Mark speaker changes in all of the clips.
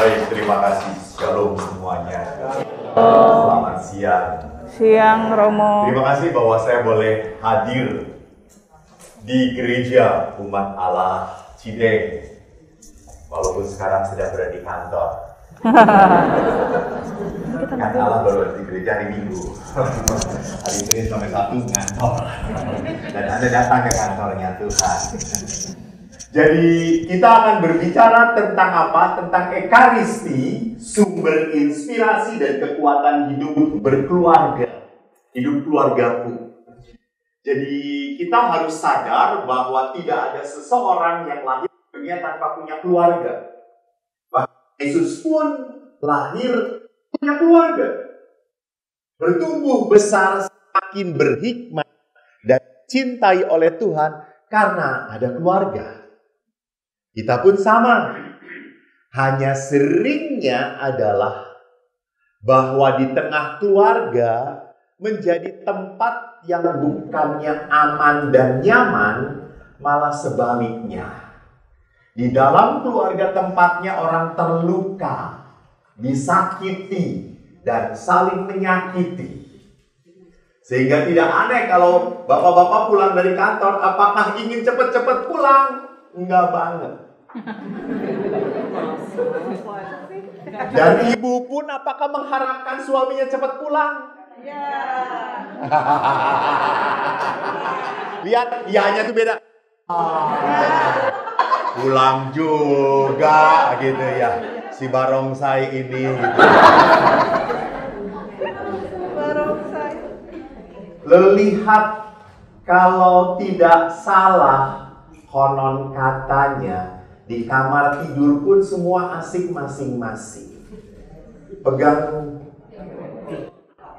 Speaker 1: Baik, terima kasih. Shalom semuanya. Selamat siang.
Speaker 2: Siang, Romo.
Speaker 1: Terima kasih bahwa saya boleh hadir di gereja umat Allah Cideng. Walaupun sekarang sedang berada di kantor. Kan Allah baru ada di gereja hari Minggu. Hari Senin sampai Sabtu ngantor. Dan Anda datang ke kantornya Tuhan. Jadi kita akan berbicara tentang apa? Tentang Ekaristi, sumber inspirasi dan kekuatan hidup berkeluarga. Hidup keluargaku. Jadi kita harus sadar bahwa tidak ada seseorang yang lahir di dunia tanpa punya keluarga. Bahkan Yesus pun lahir punya keluarga. Bertumbuh besar semakin berhikmat dan cintai oleh Tuhan karena ada keluarga. Kita pun sama. Hanya seringnya adalah bahwa di tengah keluarga menjadi tempat yang bukannya aman dan nyaman, malah sebaliknya. Di dalam keluarga tempatnya orang terluka, disakiti, dan saling menyakiti. Sehingga tidak aneh kalau bapak-bapak pulang dari kantor, apakah ingin cepat-cepat pulang? Enggak banget. Dan ibu pun apakah mengharapkan suaminya cepat pulang?
Speaker 2: Ya.
Speaker 1: Lihat, ianya tuh beda. Pulang juga gitu ya. Si barongsai ini gitu.
Speaker 2: Barongsai.
Speaker 1: Lihat, kalau tidak salah konon katanya di kamar tidur pun semua asik masing-masing. Pegang,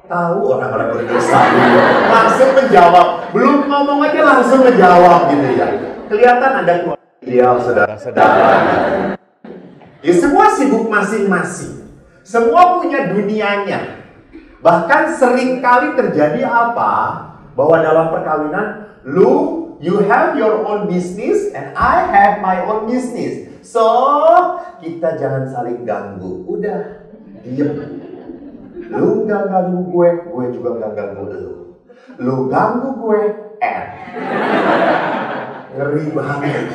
Speaker 1: tahu orang-orang berdosa langsung menjawab, belum ngomong aja langsung menjawab gitu ya. Kelihatan ada keluarga ideal, saudara-saudara. Ya, semua sibuk masing-masing, semua punya dunianya. Bahkan seringkali terjadi apa? Bahwa dalam perkawinan, you have your own business and I have my own business. So, kita jangan saling ganggu. Udah, diem. Lu gak ganggu gue juga gak ganggu lu. Lu ganggu gue, ngeri banget.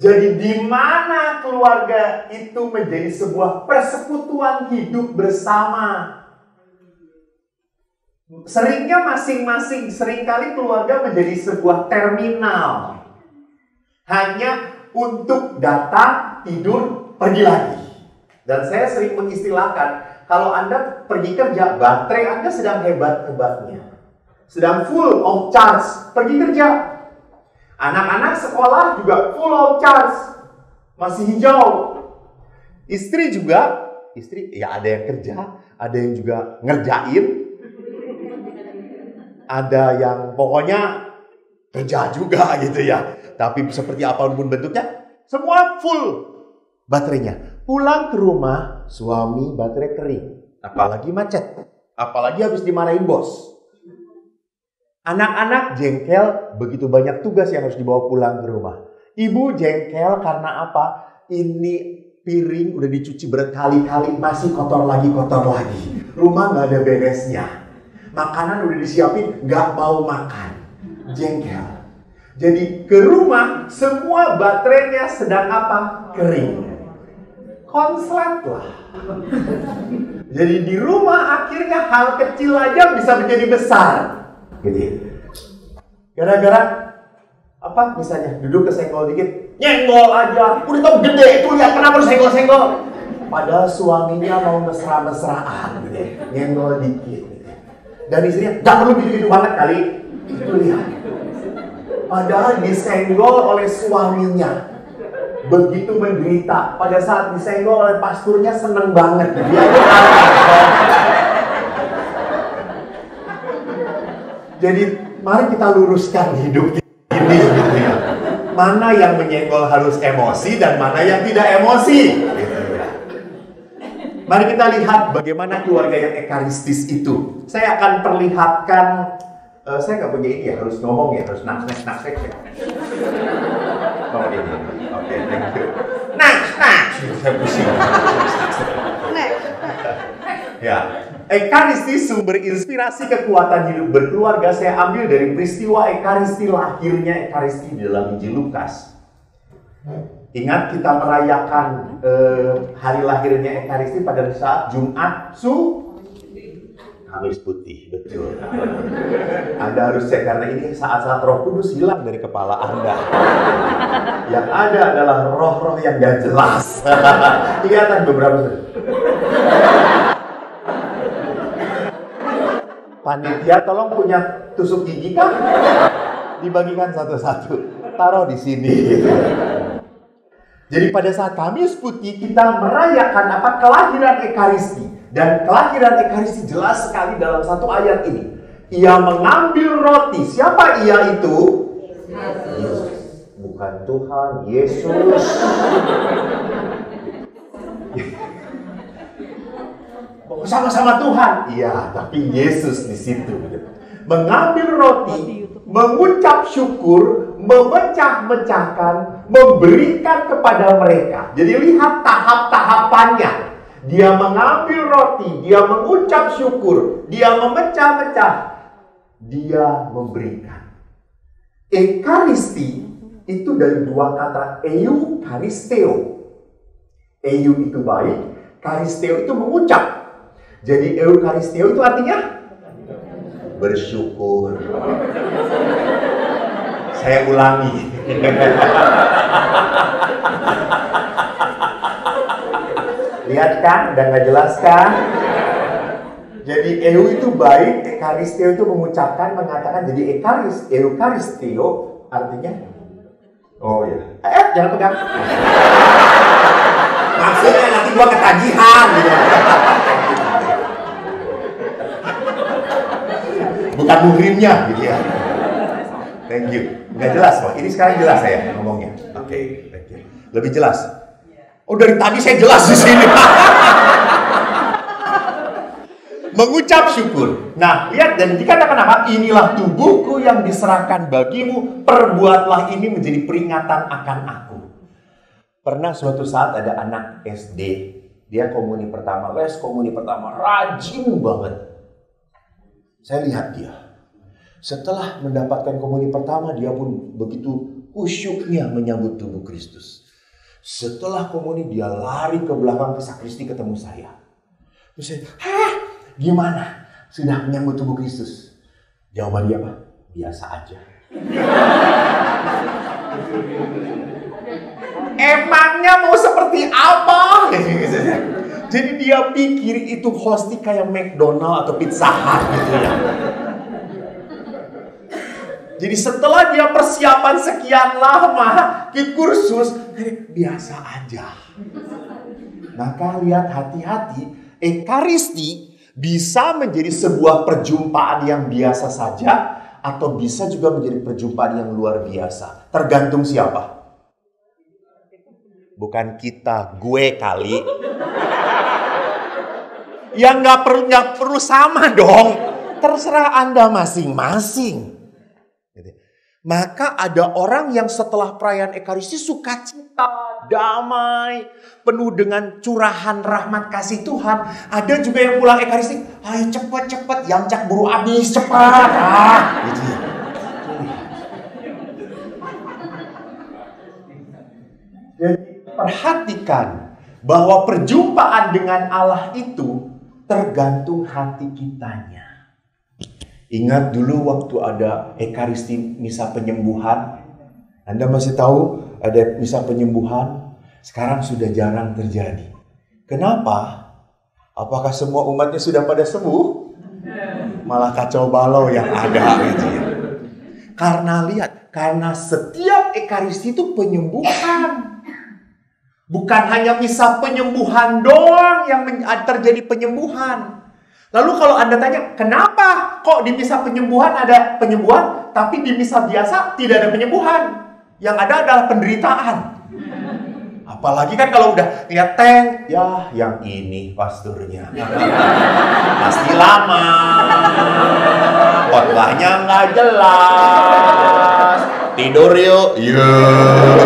Speaker 1: Jadi di mana keluarga itu menjadi sebuah persekutuan hidup bersama. Seringnya masing-masing, seringkali keluarga menjadi sebuah terminal. Hanya untuk datang, tidur, pergi lagi. Dan saya sering mengistilahkan, kalau Anda pergi kerja, baterai Anda sedang hebat-hebatnya. Sedang full of charge, pergi kerja. Anak-anak sekolah juga full of charge, masih hijau. Istri juga, ya ada yang kerja, ada yang juga ngerjain. Ada yang pokoknya kerja juga gitu ya. Tapi seperti apapun bentuknya, semua full baterainya. Pulang ke rumah, suami baterai kering. Apalagi macet. Apalagi habis dimarahin bos. Anak-anak jengkel, begitu banyak tugas yang harus dibawa pulang ke rumah. Ibu jengkel karena apa? Ini piring udah dicuci berkali-kali, masih kotor lagi. Rumah gak ada beresnya. Makanan udah disiapin, gak mau makan. Jengkel. Jadi ke rumah, semua baterainya sedang apa? Kering. Konslet lah. Jadi di rumah akhirnya hal kecil aja bisa menjadi besar. Gitu. Gara-gara apa misalnya? Duduk kesenggol dikit, nyenggol aja. Udah tau gede, tuh lihat kenapa harus senggol-senggol. Padahal suaminya mau mesra-mesraan gitu. Nyenggol dikit. Dan istrinya, gak perlu gitu-gitu banget kali. Itu lihat. Padahal disenggol oleh suaminya. Begitu menderita. Pada saat disenggol oleh pasturnya seneng banget. Dia jadi mari kita luruskan hidup ini gitu ya. Mana yang menyenggol harus emosi dan mana yang tidak emosi. Gitu ya. Mari kita lihat bagaimana keluarga yang ekaristis itu. Saya akan perlihatkan, saya nggak punya ini ya, harus ngomong ya, harus naksek ya. Oh ini, oke, thank you. Nah, Saya pusing.
Speaker 2: Next.
Speaker 1: Ya, Ekaristi sumber inspirasi kekuatan hidup berkeluarga saya ambil dari peristiwa Ekaristi, lahirnya Ekaristi di dalam Injil Lukas. Ingat kita merayakan hari lahirnya Ekaristi pada saat Jumat Kamis Putih, betul. Anda harus cek karena ini saat-saat Roh Kudus hilang dari kepala Anda. Yang ada adalah roh-roh yang gak jelas. Ingatan beberapa. Panitia tolong punya tusuk gigi kan? Dibagikan satu-satu. Taruh di sini. Jadi pada saat Kamis Putih kita merayakan kelahiran Ekaristi. Dan kelahiran Ekaristi jelas sekali dalam satu ayat ini. Ia mengambil roti. Siapa ia itu? Yesus. Bukan Tuhan, Yesus. Sama-sama Tuhan. Iya, tapi Yesus di situ. Mengambil roti, mengucap syukur, memecah-mecahkan, memberikan kepada mereka. Jadi lihat tahap-tahapannya. Dia mengambil roti, dia mengucap syukur, dia memecah-mecah, dia memberikan. Ekaristi itu dari dua kata eukaristeo. Eu itu baik, karisteo itu mengucap. Jadi eukaristeo itu artinya bersyukur. Saya ulangi. Lihat kan, udah nggak jelas kan? Jadi eu itu baik, ekaristeo itu mengucapkan, mengatakan. Jadi eukaristeo artinya, oh ya, jangan pegang. Maksudnya nanti gua ketagihan gitu. Bukan muhrimnya gitu ya. Thank you. Nggak jelas kok. Ini sekarang jelas saya ngomongnya. Oke, thank you. Lebih jelas. Oh, dari tadi saya jelas di sini. Mengucap syukur. Nah, lihat dan dikatakan apa? Inilah tubuhku yang diserahkan bagimu. Perbuatlah ini menjadi peringatan akan aku. Pernah suatu saat ada anak SD. Dia komuni pertama, les komuni pertama. Rajin banget. Saya lihat dia. Setelah mendapatkan komuni pertama, dia pun begitu khusyuknya menyambut tubuh Kristus. Setelah komuni dia lari ke belakang ke sakristi ketemu saya. Terus saya, gimana? Sudah menyambut tubuh Kristus? Jawaban dia apa? Biasa aja. Emangnya mau seperti apa? Jadi dia pikir itu hosting kayak McDonald atau Pizza Hut gitu ya. Jadi setelah dia persiapan sekian lama di kursus, biasa aja. Maka lihat hati-hati, Ekaristi bisa menjadi sebuah perjumpaan yang biasa saja atau bisa juga menjadi perjumpaan yang luar biasa. Tergantung siapa. Bukan kita, gue kali. Yang nggak perlu sama dong. Terserah Anda masing-masing. Maka ada orang yang setelah perayaan Ekaristi sukacita, damai, penuh dengan curahan rahmat kasih Tuhan. Ada juga yang pulang Ekaristi, ayo cepet-cepet, yamcak buru habis, cepat. Gitu ya. Jadi perhatikan bahwa perjumpaan dengan Allah itu tergantung hati kitanya. Ingat dulu waktu ada Ekaristi misa penyembuhan. Anda masih tahu ada misa penyembuhan? Sekarang sudah jarang terjadi. Kenapa? Apakah semua umatnya sudah pada sembuh? Malah kacau balau yang ada gitu ya. Karena setiap Ekaristi itu penyembuhan. Bukan hanya misa penyembuhan doang yang terjadi penyembuhan. Lalu kalau Anda tanya, kenapa kok di misa penyembuhan ada penyembuhan, tapi di misa biasa tidak ada penyembuhan? Yang ada adalah penderitaan. Apalagi kan kalau udah lihat tank, ya yang ini pasturnya. Pasti lama. Khotbahnya nggak jelas. Tidur yuk. Yuk.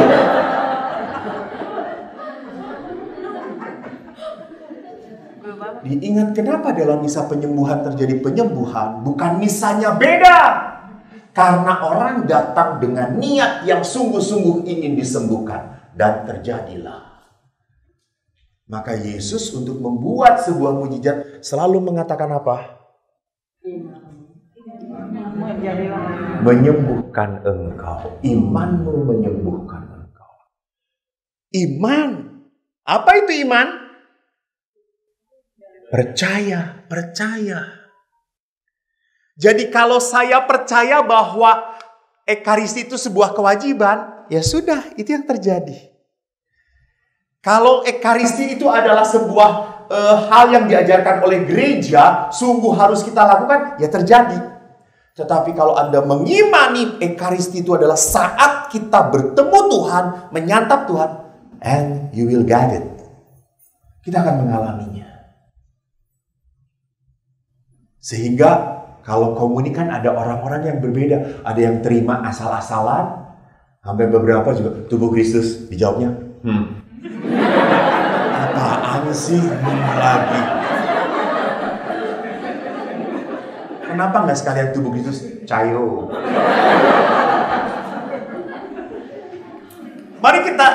Speaker 1: diingat kenapa dalam misa penyembuhan terjadi penyembuhan, bukan misanya beda. Karena orang datang dengan niat yang sungguh-sungguh ingin disembuhkan. Dan terjadilah. Maka Yesus untuk membuat sebuah mujizat selalu mengatakan apa? Menyembuhkan engkau. Imanmu menyembuhkan engkau. Iman. Apa itu iman? Percaya. Jadi kalau saya percaya bahwa Ekaristi itu sebuah kewajiban, ya sudah, itu yang terjadi. Kalau Ekaristi itu adalah sebuah hal yang diajarkan oleh gereja, sungguh harus kita lakukan, ya terjadi. Tetapi kalau Anda mengimani Ekaristi itu adalah saat kita bertemu Tuhan, menyantap Tuhan, and you will get it. Kita akan mengalaminya. Sehingga kalau komunikan ada orang-orang yang berbeda. Ada yang terima asal-asalan. Sampai beberapa juga, tubuh Kristus. Dijawabnya, apaan sih lagi? Kenapa nggak sekalian tubuh Kristus? Cayo. Mari kita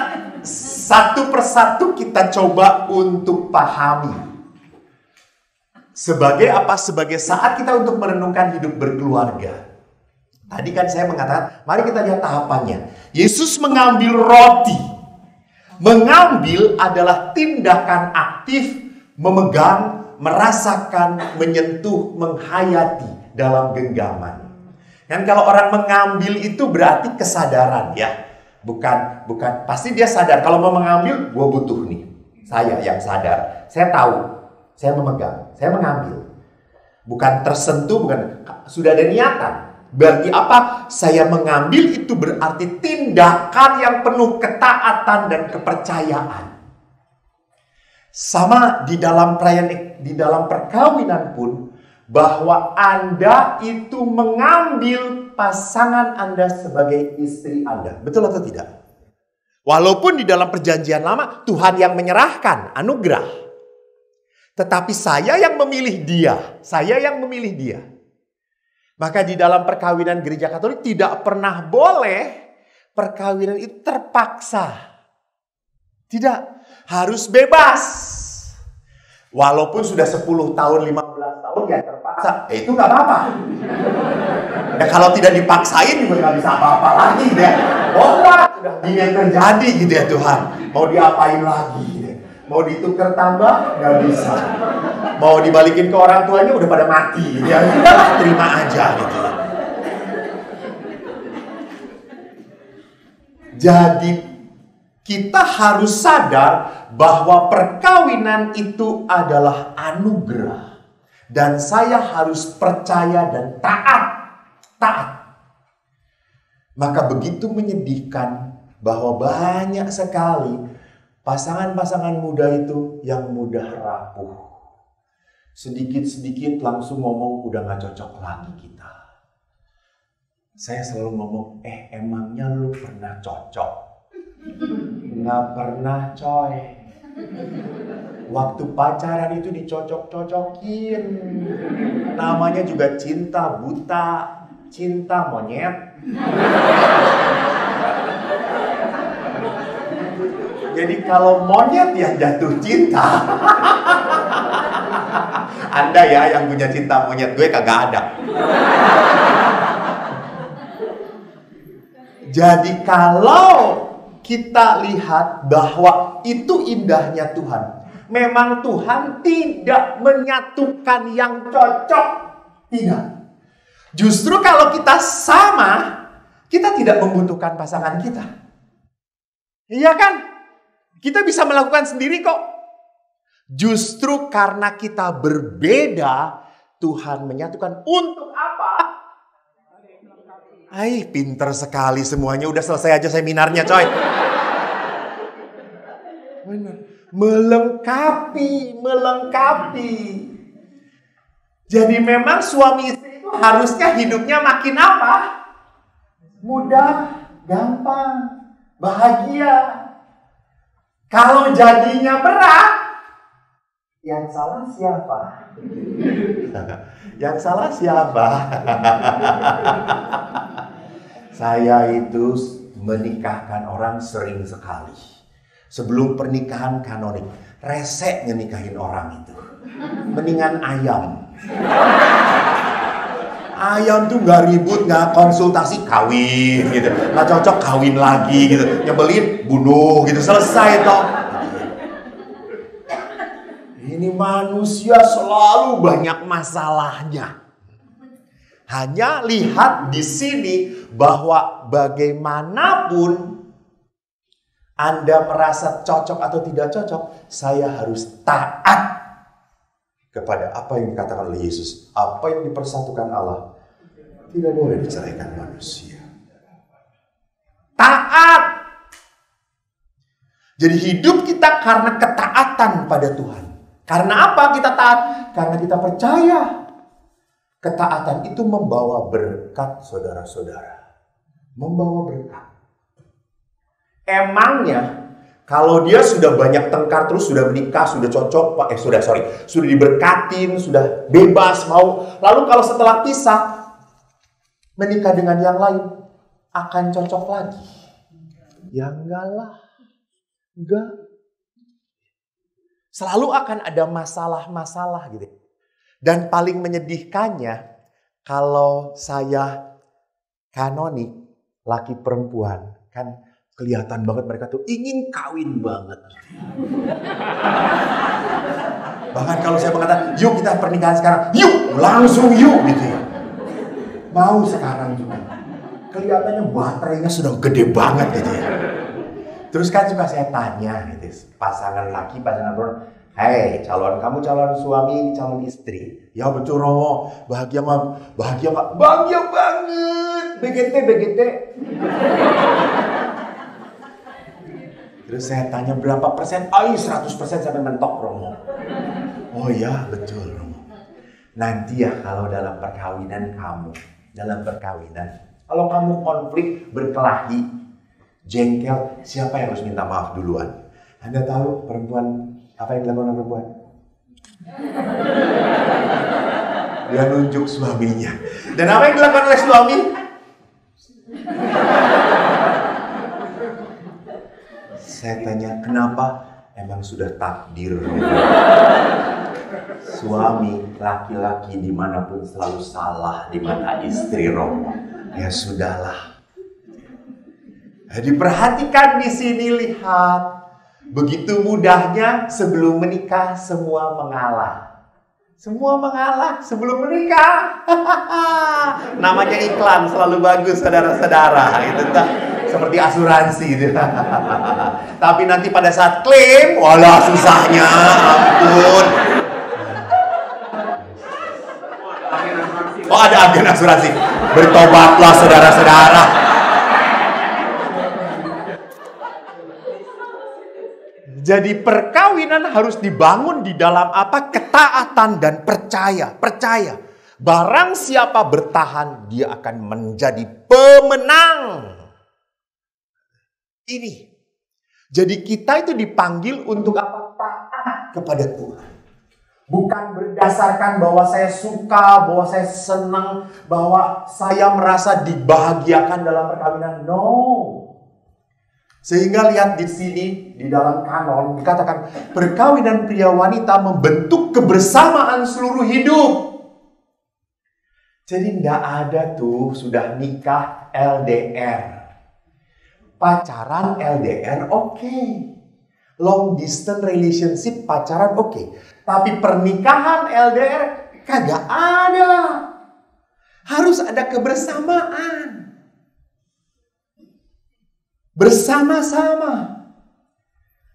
Speaker 1: satu persatu kita coba untuk pahami. Sebagai apa? Sebagai saat kita untuk merenungkan hidup berkeluarga. Tadi kan saya mengatakan, mari kita lihat tahapannya. Yesus mengambil roti. Mengambil adalah tindakan aktif, memegang, merasakan, menyentuh, menghayati dalam genggaman. Dan kalau orang mengambil itu berarti kesadaran ya. Bukan, pasti dia sadar. Kalau mau mengambil, gue butuh nih. Saya yang sadar. Saya tahu. Saya memegang, saya mengambil. Bukan tersentuh, bukan. Sudah ada niatan. Berarti apa? Saya mengambil itu berarti tindakan yang penuh ketaatan dan kepercayaan. Sama di dalam perayaan, di dalam perkawinan pun, bahwa Anda itu mengambil pasangan Anda sebagai istri Anda. Betul atau tidak? Walaupun di dalam perjanjian lama, Tuhan yang menyerahkan anugerah. Tetapi saya yang memilih dia. Saya yang memilih dia. Maka di dalam perkawinan gereja Katolik tidak pernah boleh perkawinan itu terpaksa. Tidak. Harus bebas. Walaupun sudah 10 tahun, 15 tahun ya terpaksa. Itu gak apa-apa. Ya kalau tidak dipaksain juga gak bisa apa-apa lagi deh. Oh sudah ini yang terjadi gitu ya Tuhan. Mau diapain lagi gitu. Mau ditukar tambah, nggak bisa. Mau dibalikin ke orang tuanya, udah pada mati. Ya udah terima aja gitu. Jadi kita harus sadar bahwa perkawinan itu adalah anugerah. Dan saya harus percaya dan taat. Maka begitu menyedihkan bahwa banyak sekali pasangan-pasangan muda itu yang mudah rapuh. Sedikit-sedikit langsung ngomong udah gak cocok lagi kita. Saya selalu ngomong, emangnya lu pernah cocok? Gak pernah coy. Waktu pacaran itu dicocok-cocokin. Namanya juga cinta buta, cinta monyet. Jadi kalau monyet yang jatuh cinta, Anda ya yang punya cinta monyet, gue kagak ada. Jadi kalau kita lihat bahwa itu indahnya Tuhan. Memang Tuhan tidak menyatukan yang cocok. Tidak. Justru kalau kita sama, kita tidak membutuhkan pasangan kita. Iya kan? Kita bisa melakukan sendiri kok. Justru karena kita berbeda, Tuhan menyatukan. Untuk apa? Pinter sekali semuanya. Udah selesai aja seminarnya coy. Benar. Melengkapi. Jadi memang suami istri itu harusnya hidupnya makin apa? Mudah, gampang, bahagia. Kalau jadinya berat, Yang salah siapa? Yang salah siapa? Saya itu menikahkan orang sering sekali. Sebelum pernikahan kanonik, resek ngenikahin orang itu. Mendingan ayam. Ayam tuh gak ribut, gak konsultasi, kawin gitu. Gak cocok, kawin lagi gitu. Nyebelin, bunuh gitu. Selesai toh. Ini manusia selalu banyak masalahnya. Hanya lihat di sini bahwa bagaimanapun Anda merasa cocok atau tidak cocok, saya harus taat kepada apa yang dikatakan oleh Yesus. Apa yang dipersatukan Allah tidak boleh diceraikan manusia. Taat. Jadi hidup kita karena ketaatan pada Tuhan. Karena apa kita taat? Karena kita percaya. Ketaatan itu membawa berkat, saudara-saudara. Membawa berkat. Emangnya kalau dia sudah banyak tengkar terus, sudah menikah, sudah cocok, sudah diberkatin, sudah bebas mau, lalu kalau setelah pisah menikah dengan yang lain, akan cocok lagi? Ya enggak lah. Enggak. Selalu akan ada masalah-masalah gitu. Dan paling menyedihkannya, kalau saya kanonik, laki perempuan, kan kelihatan banget mereka tuh ingin kawin banget. Bahkan kalau saya mengatakan, yuk kita pernikahan sekarang, yuk langsung yuk gitu ya. Mau sekarang juga. Kelihatannya baterainya sudah gede banget gitu ya. Terus kan suka saya tanya gitu, pasangan laki, pasangan perempuan, hei calon, kamu calon suami, calon istri. Ya betul Romo, bahagia nggak? Bahagia banget, BGT. Terus saya tanya berapa persen? 100% sampai mentok Romo. Oh ya betul Romo. Nanti ya kalau dalam perkawinan kamu, kalau kamu konflik, berkelahi, jengkel, siapa yang harus minta maaf duluan? Anda tahu perempuan, apa yang dilakukan oleh perempuan? Dia nunjuk suaminya. Dan apa yang dilakukan oleh suami? Saya tanya, kenapa? Emang sudah takdir. Suami, laki-laki dimanapun selalu salah di mata istri Romo. Ya sudahlah. Diperhatikan di sini, lihat. Begitu mudahnya sebelum menikah semua mengalah. Semua mengalah sebelum menikah. Namanya iklan selalu bagus saudara-saudara. Itu seperti asuransi gitu. Tapi nanti pada saat klaim, walah susahnya, ampun. Oh ada agen asuransi. Bertobatlah saudara-saudara. Jadi perkawinan harus dibangun di dalam apa? Ketaatan dan percaya. Percaya. Barang siapa bertahan, dia akan menjadi pemenang. Ini. Jadi kita itu dipanggil untuk apa? Taat kepada Tuhan. Bukan berdasarkan bahwa saya suka, bahwa saya senang, bahwa saya merasa dibahagiakan dalam perkawinan. No. Sehingga lihat di sini, di dalam kanon, dikatakan perkawinan pria wanita membentuk kebersamaan seluruh hidup. Jadi tidak ada tuh sudah nikah LDR. Pacaran LDR oke. Long distance relationship pacaran oke. Tapi pernikahan LDR kagak ada. Harus ada kebersamaan. Bersama-sama.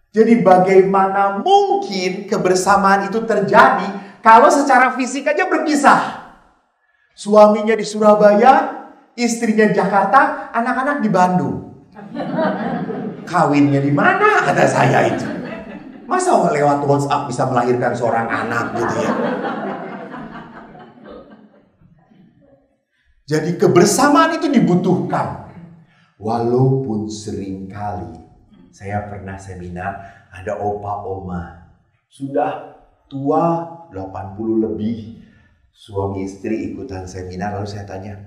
Speaker 1: Jadi bagaimana mungkin kebersamaan itu terjadi kalau secara fisik aja berpisah. Suaminya di Surabaya, istrinya di Jakarta, anak-anak di Bandung. Kawinnya di mana kata saya itu? Masa lewat WhatsApp bisa melahirkan seorang anak gitu ya? Jadi kebersamaan itu dibutuhkan. Walaupun seringkali saya pernah seminar, ada opa oma sudah tua 80 lebih, suami istri ikutan seminar. Lalu saya tanya,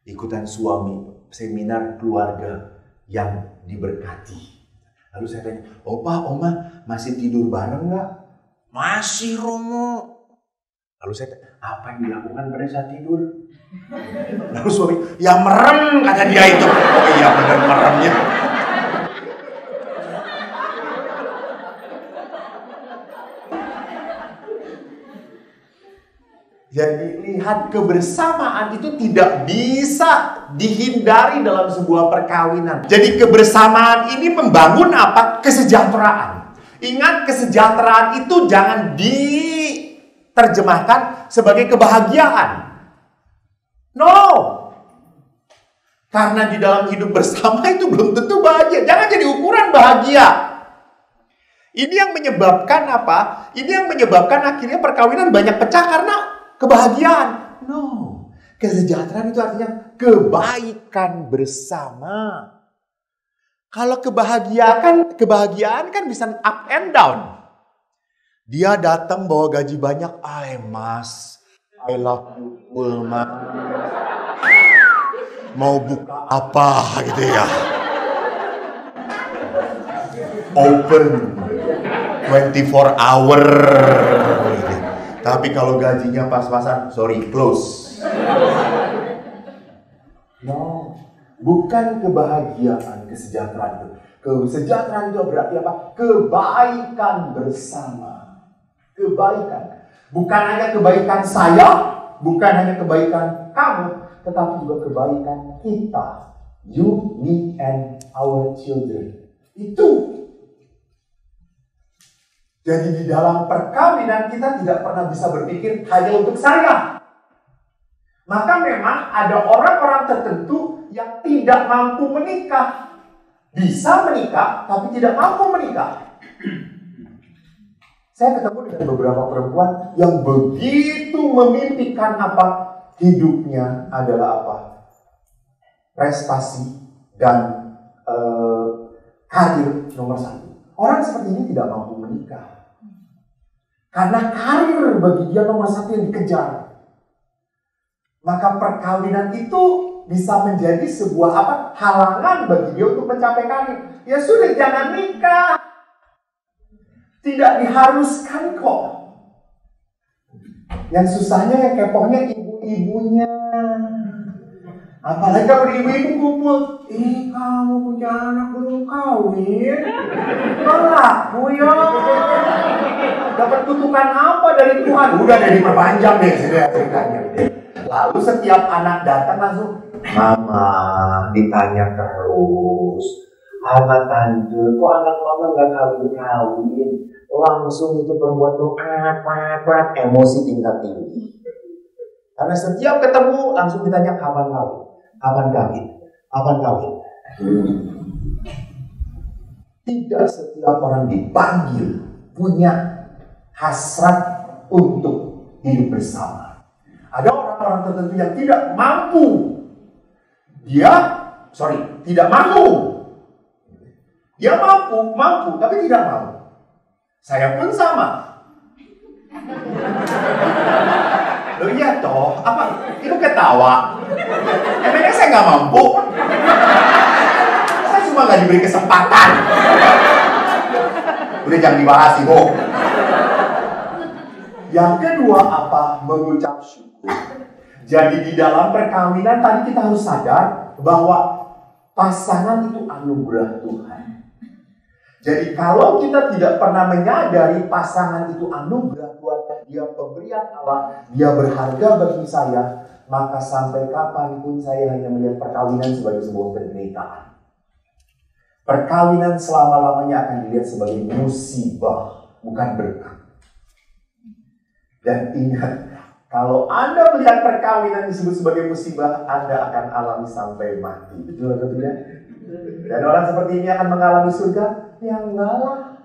Speaker 1: ikutan suami seminar keluarga yang diberkati. Lalu saya tanya, opa, oma masih tidur bareng nggak? Masih, Romo. Lalu saya tanya, apa yang dilakukan pada saat tidur? Lalu suami, ya merem, kata dia itu. Oh iya benar, meremnya. Jadi lihat, kebersamaan itu tidak bisa dihindari dalam sebuah perkawinan. Jadi kebersamaan ini membangun apa? Kesejahteraan. Ingat, kesejahteraan itu jangan diterjemahkan sebagai kebahagiaan. No. Karena di dalam hidup bersama itu belum tentu bahagia. Jangan jadi ukuran bahagia. Ini yang menyebabkan apa? Ini yang menyebabkan akhirnya perkawinan banyak pecah karena kebahagiaan. No. Kesejahteraan itu artinya kebaikan bersama. Kalau kebahagiaan kan bisa up and down. Dia datang bawa gaji banyak. Mas, I love you, Ulma. Mau buka apa gitu ya. Open 24 hour. Tapi kalau gajinya pas-pasan, sorry, close. No, bukan kebahagiaan, kesejahteraan itu. Kesejahteraan itu berarti apa? Kebaikan bersama. Kebaikan. Bukan hanya kebaikan saya, bukan hanya kebaikan kamu, tetapi juga kebaikan kita. You, me, and our children. Itu. Jadi di dalam perkawinan kita tidak pernah bisa berpikir hanya untuk saya. Maka memang ada orang-orang tertentu yang tidak mampu menikah. Bisa menikah, tapi tidak mampu menikah. Saya ketemu dengan beberapa perempuan yang begitu memimpikan apa? Hidupnya adalah apa? Prestasi dan karir nomor 1. Orang seperti ini tidak mampu menikah. Karena karir bagi dia nomor 1 yang dikejar. Maka perkawinan itu bisa menjadi sebuah apa? Halangan bagi dia untuk mencapai karir. Ya sudah, jangan nikah. Tidak diharuskan kok. Yang susahnya, yang kepohnya ibu-ibunya. Apalagi kalau ibu-ibu kumpul. Kamu punya anak belum kawin? Laku ya. Dapat kutukan apa dari Tuhan? Udah dari perpanjang deh ceritanya. Lalu setiap anak datang langsung, Mama ditanya terus. Sama tante, kok anak mama gak kawin-kawin? Langsung itu perempuan tuh emosi tingkat tinggi. Karena setiap ketemu langsung ditanya kapan kawin, kapan kawin, kapan kawin. Tidak setiap orang dipanggil punya hasrat untuk hidup bersama. Ada orang-orang tertentu yang tidak mampu. Tidak mampu. Dia mampu, tapi tidak mau. Saya pun sama. Loh iya toh, apa? Itu ketawa. Emangnya saya nggak mampu? Saya cuma nggak diberi kesempatan. Udah jangan dibahas Ibu. Yang kedua apa? Mengucap syukur. Jadi di dalam perkawinan tadi kita harus sadar bahwa pasangan itu anugerah Tuhan. Jadi kalau kita tidak pernah menyadari pasangan itu anugerah Tuhan, dia pemberian Allah, dia berharga bagi saya, maka sampai kapanpun saya hanya melihat perkawinan sebagai sebuah penderitaan. Perkawinan selama-lamanya akan dilihat sebagai musibah, bukan berkat. Dan ingat, kalau Anda melihat perkawinan disebut sebagai musibah, Anda akan alami sampai mati. Betul atau tidak? Dan orang seperti ini akan mengalami surga? Ya enggak lah.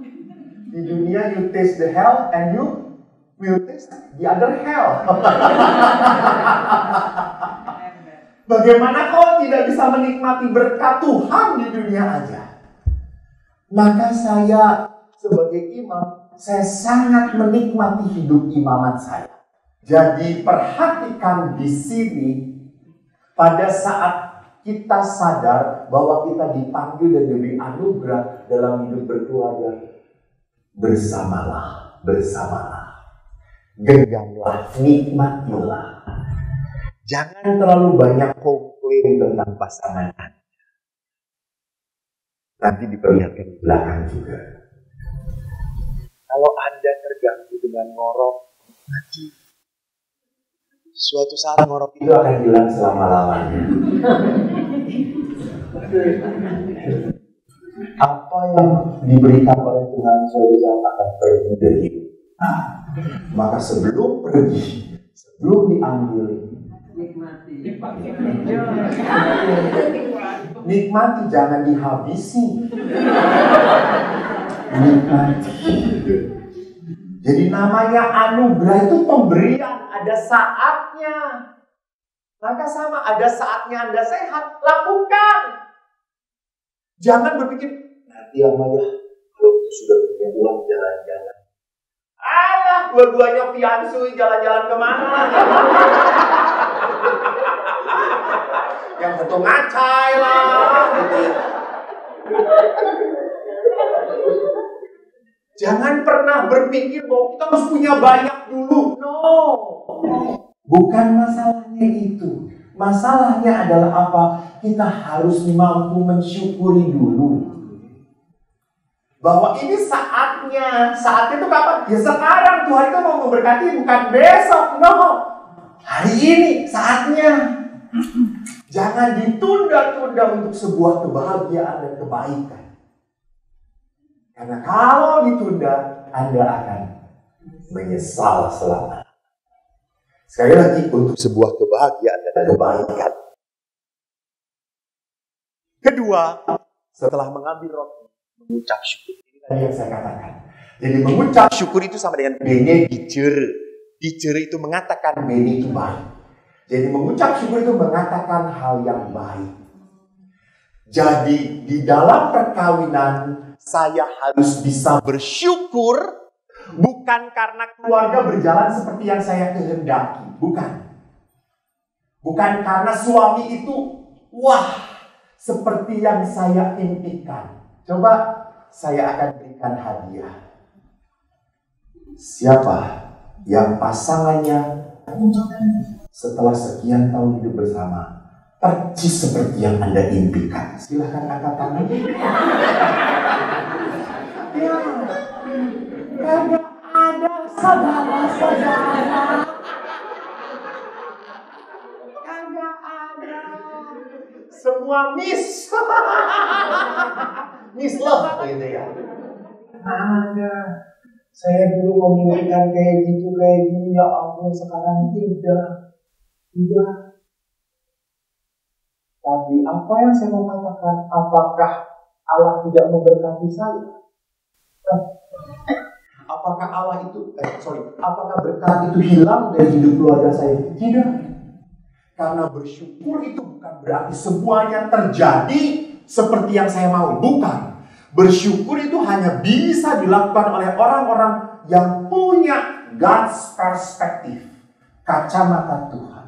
Speaker 1: Di dunia you taste the hell and you will taste the other hell. Bagaimana kau tidak bisa menikmati berkat Tuhan di dunia aja? Maka saya sebagai imam saya sangat menikmati hidup imamat saya. Jadi perhatikan di sini, pada saat kita sadar bahwa kita dipanggil dan diberi anugerah dalam hidup berkeluarga, bersamalah, genggamlah, nikmatilah. Jangan terlalu banyak komplain tentang pasangan Anda. Nanti diperlihatkan di belakang juga. Kalau Anda terganggu dengan ngorok, nanti suatu saat ngorok itu akan hilang selama-lamanya. Apa yang diberikan oleh Tuhan suatu saat akan pergi dari hidup. Maka sebelum pergi, sebelum diambil, nikmati, jangan dihabisi. Nikmati. Jadi namanya anugerah itu pemberian, ada saatnya. Maka sama, ada saatnya Anda sehat, lakukan. Jangan berpikir, nanti ya, kalau sudah punya uang jalan-jalan. Alah, dua-duanya fiansui, jalan-jalan kemana? Yang satu ngacai lah, gitu ya. Jangan pernah berpikir bahwa kita harus punya banyak dulu. No. Bukan masalahnya itu. Masalahnya adalah apa? Kita harus mampu mensyukuri dulu. Bahwa ini saatnya. Saatnya itu kapan? Ya sekarang. Tuhan itu mau memberkati, bukan besok. No. Hari ini saatnya. Jangan ditunda-tunda untuk sebuah kebahagiaan dan kebaikan. Karena kalau ditunda, Anda akan menyesal selama. Sekali lagi, untuk sebuah kebahagiaan dan kebaikan. Kedua, setelah mengambil roti, mengucap syukur. Ini tadi yang saya katakan. Jadi mengucap syukur itu sama dengan bene dicere. Dicere itu mengatakan bene itu baik. Jadi mengucap syukur itu mengatakan hal yang baik. Jadi di dalam perkawinan, saya harus bisa bersyukur, bukan karena keluarga berjalan seperti yang saya kehendaki. Bukan. Bukan karena suami itu, wah, seperti yang saya impikan. Coba saya akan berikan hadiah. Siapa yang pasangannya setelah sekian tahun hidup bersama persis seperti yang Anda impikan? Silahkan angkat tangan. Ya, kagak ada saudara-saudara. Kagak ada. Semua miss. Miss love gitu ya. Ada. Saya dulu memikirkan kayak gitu, kayak gini, ya ampun, sekarang tidak. Tidak. Tapi apa yang saya mau katakan, apakah Allah tidak memberkati saya? Apakah apakah berkat itu hilang dari hidup keluarga saya? Tidak. Karena bersyukur itu bukan berarti semuanya terjadi seperti yang saya mau. Bukan. Bersyukur itu hanya bisa dilakukan oleh orang-orang yang punya God's perspective. Kacamata Tuhan.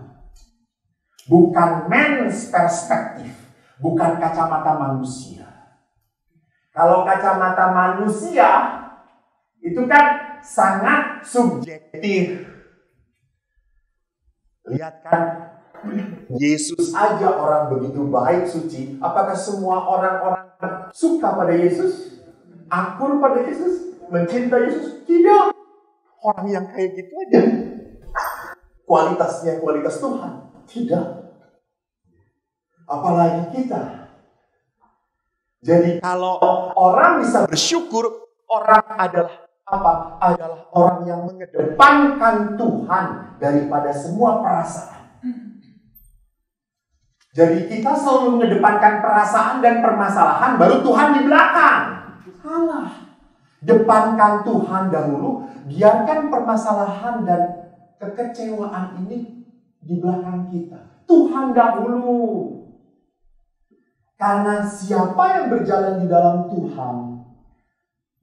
Speaker 1: Bukan man's perspective. Bukan kacamata manusia. Kalau kacamata manusia, itu kan sangat subjektif. Lihat kan, Yesus aja orang begitu baik, suci. Apakah semua orang-orang suka pada Yesus? Akur pada Yesus? Mencintai Yesus? Tidak. Orang yang kayak gitu aja. Kualitasnya kualitas Tuhan? Tidak. Apalagi kita. Jadi kalau orang bisa bersyukur, orang adalah apa? Adalah orang yang mengedepankan Tuhan daripada semua perasaan. Jadi kita selalu mengedepankan perasaan dan permasalahan, baru Tuhan di belakang. Salah. Depankan Tuhan dahulu, biarkan permasalahan dan kekecewaan ini di belakang kita. Tuhan dahulu. Karena siapa yang berjalan di dalam Tuhan,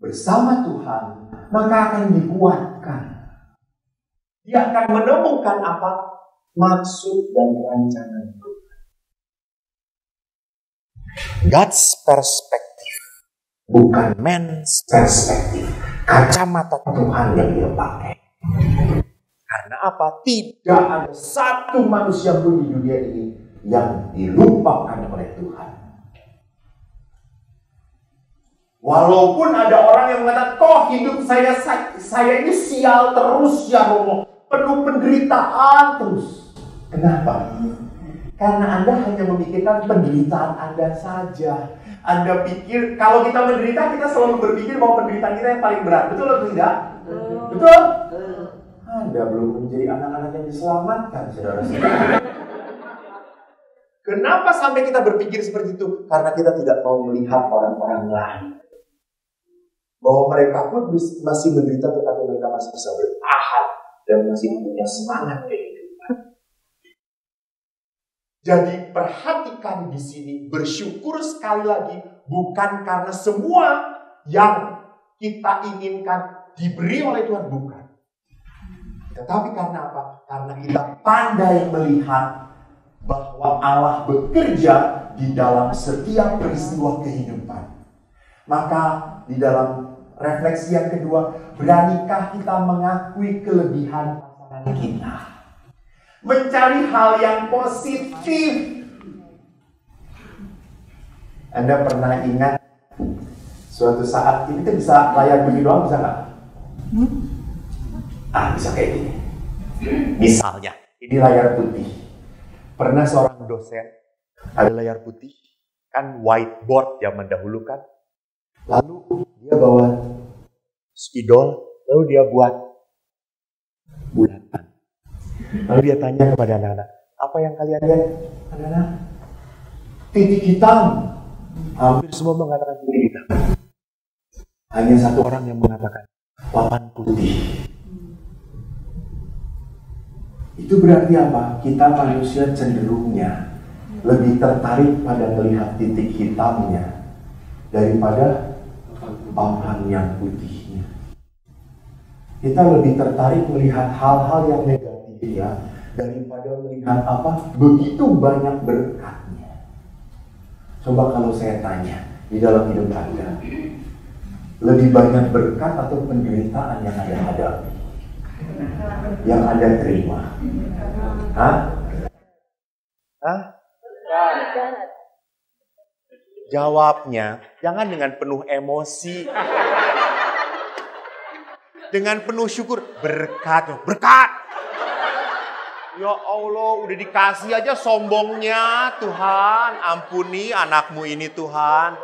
Speaker 1: bersama Tuhan, maka akan dikuatkan. Dia akan menemukan apa? Maksud dan rancangan Tuhan. God's perspective, bukan man's perspective. Kacamata Tuhan yang dia pakai. Karena apa? Tidak ada satu manusia pun di dunia ini yang dilupakan oleh Tuhan. Walaupun ada orang yang mengatakan, kok hidup saya ini sial terus ya Romo, penuh penderitaan terus. Kenapa? Karena Anda hanya memikirkan penderitaan Anda saja. Anda pikir, kalau kita menderita, kita selalu berpikir bahwa penderitaan kita yang paling berat. Betul atau tidak? Betul? Anda belum menjadi anak-anak yang diselamatkan, saudara-saudara. Kenapa sampai kita berpikir seperti itu? Karena kita tidak mau melihat orang-orang lain. Bahwa mereka pun masih menderita, tetapi mereka masih bisa bertahan dan masih punya semangat kehidupan. Jadi perhatikan di sini, bersyukur sekali lagi bukan karena semua yang kita inginkan diberi oleh Tuhan, bukan. Tetapi karena apa? Karena kita pandai melihat bahwa Allah bekerja di dalam setiap peristiwa kehidupan. Maka di dalam refleksi yang kedua, beranikah kita mengakui kelebihan pasangan kita? Mencari hal yang positif. Anda pernah ingat suatu saat, ini kita bisa layar bunyi doang, bisa nggak? Bisa kayak gini. Misalnya, ini layar putih. Pernah seorang dosen, ada layar putih, kan whiteboard zaman dahulu kan. Lalu dia bawa spidol, lalu dia buat bulatan. Lalu dia tanya kepada anak-anak, apa yang kalian lihat? Anak-anak, titik hitam. Hampir semua mengatakan titik hitam. Hanya satu orang yang mengatakan papan putih. Itu berarti apa? Kita manusia cenderungnya lebih tertarik pada melihat titik hitamnya daripada papan yang putihnya. Kita lebih tertarik melihat hal-hal yang negatif ya, daripada melihat apa? Begitu banyak berkatnya. Coba kalau saya tanya, di dalam hidup Anda, lebih banyak berkat atau penderitaan yang Anda hadapi? Yang Anda terima? Jawabnya, jangan dengan penuh emosi. Dengan penuh syukur, berkat. Ya Allah, udah dikasih aja sombongnya. Tuhan, ampuni anakmu ini Tuhan.